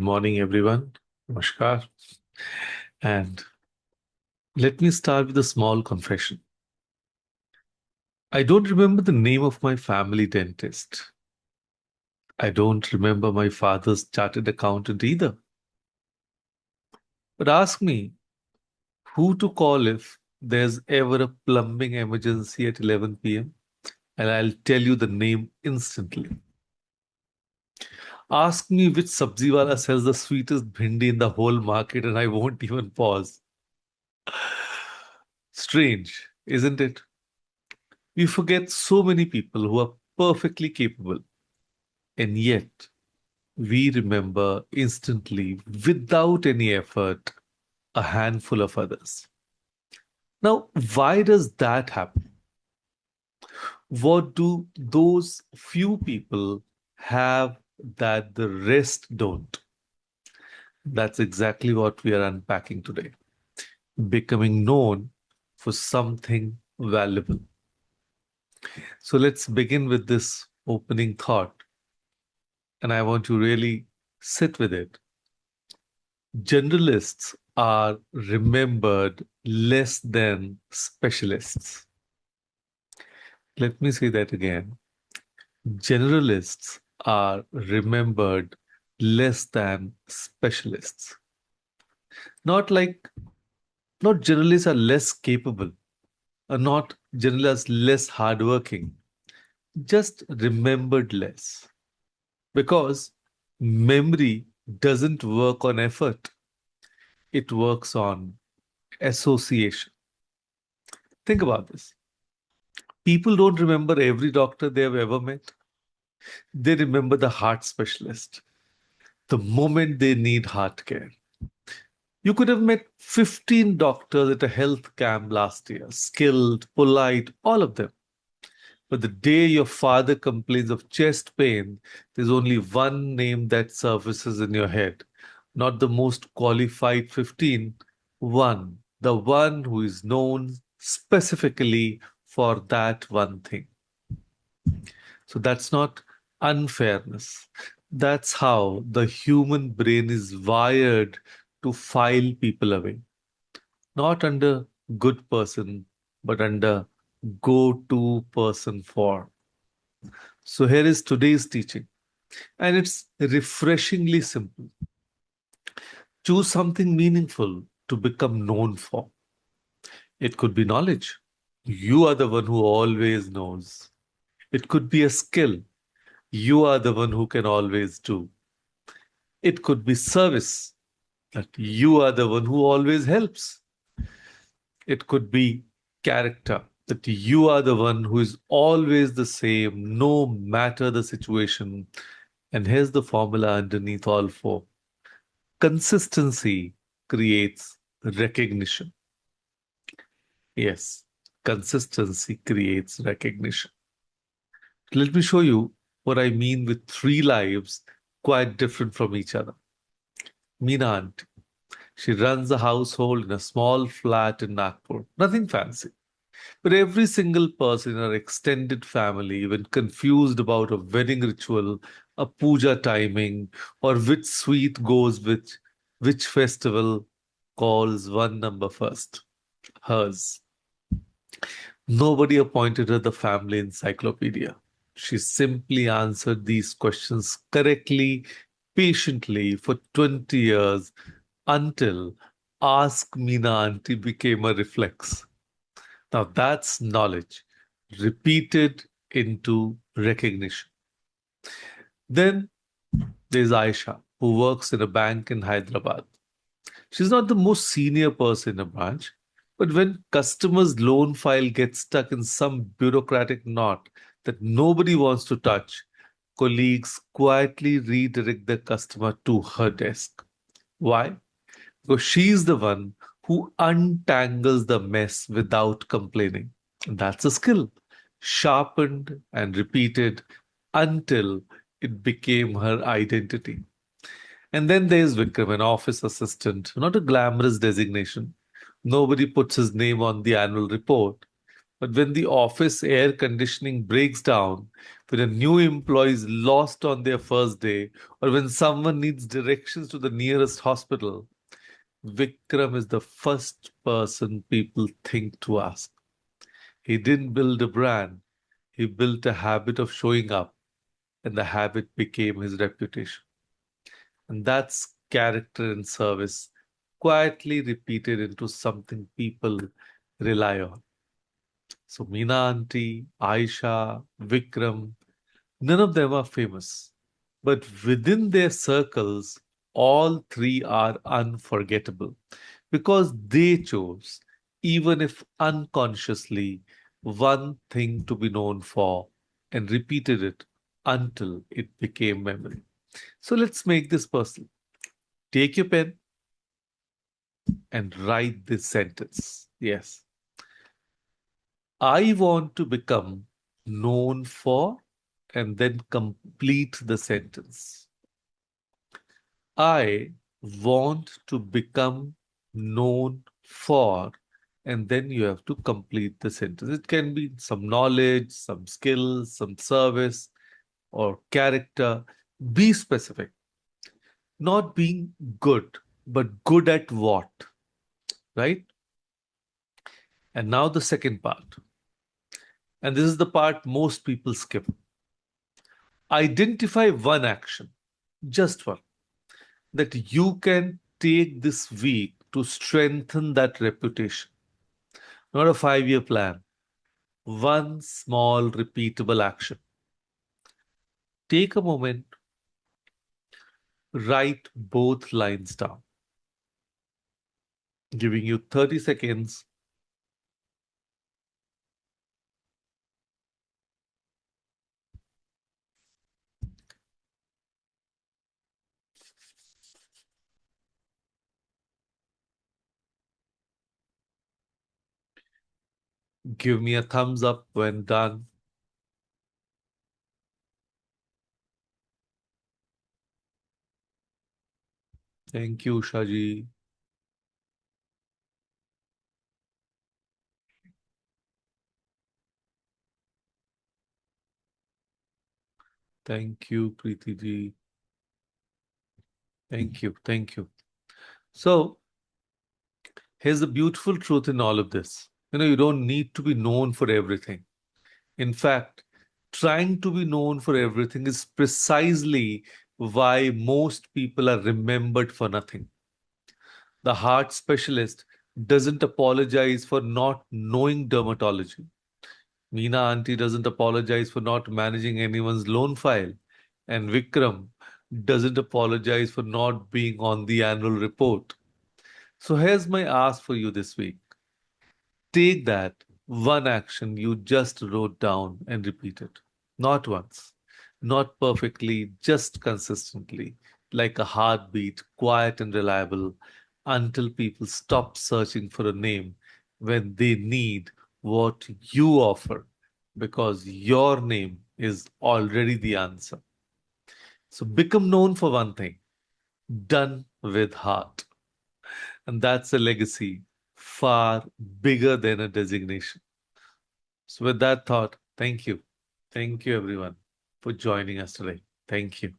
morning, everyone. Namaskar. And let me start with a small confession. I don't remember the name of my family dentist. I don't remember my father's chartered accountant either. But ask me who to call if there's ever a plumbing emergency at 11 p.m., and I'll tell you the name instantly. Ask me which sabziwala sells the sweetest bhindi in the whole market, and I won't even pause. Strange, isn't it? We forget so many people who are perfectly capable, and yet we remember instantly, without any effort, a handful of others. Now, why does that happen? What do those few people have that the rest don't? That's exactly what we are unpacking today. Becoming known for something valuable. So let's begin with this opening thought, and I want to really sit with it. Generalists are remembered less than specialists. Let me say that again. Generalists are remembered less than specialists. Not like, not generalists are less capable, or not generalists less hardworking, just remembered less. Because memory doesn't work on effort, it works on association. Think about this. People don't remember every doctor they have ever met. They remember the heart specialist the moment they need heart care. You could have met 15 doctors at a health camp last year, skilled, polite, all of them. But the day your father complains of chest pain, there's only one name that surfaces in your head. Not the most qualified 15, one. The one who is known specifically for that one thing. So that's not unfairness. That's how the human brain is wired to file people away. Not under good person, but under go to person for. So here is today's teaching. And it's refreshingly simple. Choose something meaningful to become known for. It could be knowledge. You are the one who always knows. It could be a skill. You are the one who can always do. It could be service, that you are the one who always helps. It could be character, that you are the one who is always the same, no matter the situation. And here's the formula underneath all four. Consistency creates recognition. Yes, consistency creates recognition. Let me show you what I mean with three lives quite different from each other. Meena Aunty. She runs a household in a small flat in Nagpur. Nothing fancy. But every single person in her extended family, when confused about a wedding ritual, a puja timing, or which sweet goes with which festival, calls one number first, hers. Nobody appointed her the family encyclopedia. She simply answered these questions correctly, patiently for 20 years until Ask Meena Aunty became a reflex. Now that's knowledge repeated into recognition. Then there's Aisha, who works in a bank in Hyderabad. She's not the most senior person in a branch, but when customers' loan file gets stuck in some bureaucratic knot that nobody wants to touch, colleagues quietly redirect the customer to her desk. Why? Because she's the one who untangles the mess without complaining. That's a skill, sharpened and repeated until it became her identity. And then there's Vikram, an office assistant, not a glamorous designation. Nobody puts his name on the annual report, But when the office air conditioning breaks down, when a new employee is lost on their first day, or when someone needs directions to the nearest hospital, Vikram is the first person people think to ask. He didn't build a brand, he built a habit of showing up, and the habit became his reputation. And that's character and service quietly repeated into something people rely on. So Meena Auntie, Aisha, Vikram, none of them are famous. But within their circles, all three are unforgettable because they chose, even if unconsciously, one thing to be known for and repeated it until it became memory. So let's make this personal. Take your pen and write this sentence. Yes. I want to become known for, and then complete the sentence. I want to become known for, and then you have to complete the sentence. It can be some knowledge, some skills, some service, or character. Be specific. Not being good, but good at what, right? And now the second part. And this is the part most people skip. Identify one action, just one, that you can take this week to strengthen that reputation. Not a 5 year plan, one small, repeatable action. Take a moment, write both lines down, giving you 30 seconds. Give me a thumbs up when done. Thank you, Shaji. Thank you, Preeti ji. Thank you. Thank you. So, here's the beautiful truth in all of this. You don't need to be known for everything. In fact, trying to be known for everything is precisely why most people are remembered for nothing. The heart specialist doesn't apologize for not knowing dermatology. Meena Auntie doesn't apologize for not managing anyone's loan file. And Vikram doesn't apologize for not being on the annual report. So here's my ask for you this week. Take that one action you just wrote down and repeat it. Not once, not perfectly, just consistently, like a heartbeat, quiet and reliable, until people stop searching for a name when they need what you offer, because your name is already the answer. So become known for one thing, done with heart. And that's a legacy far bigger than a designation. So, with that thought, thank you. Thank you, everyone, for joining us today. Thank you.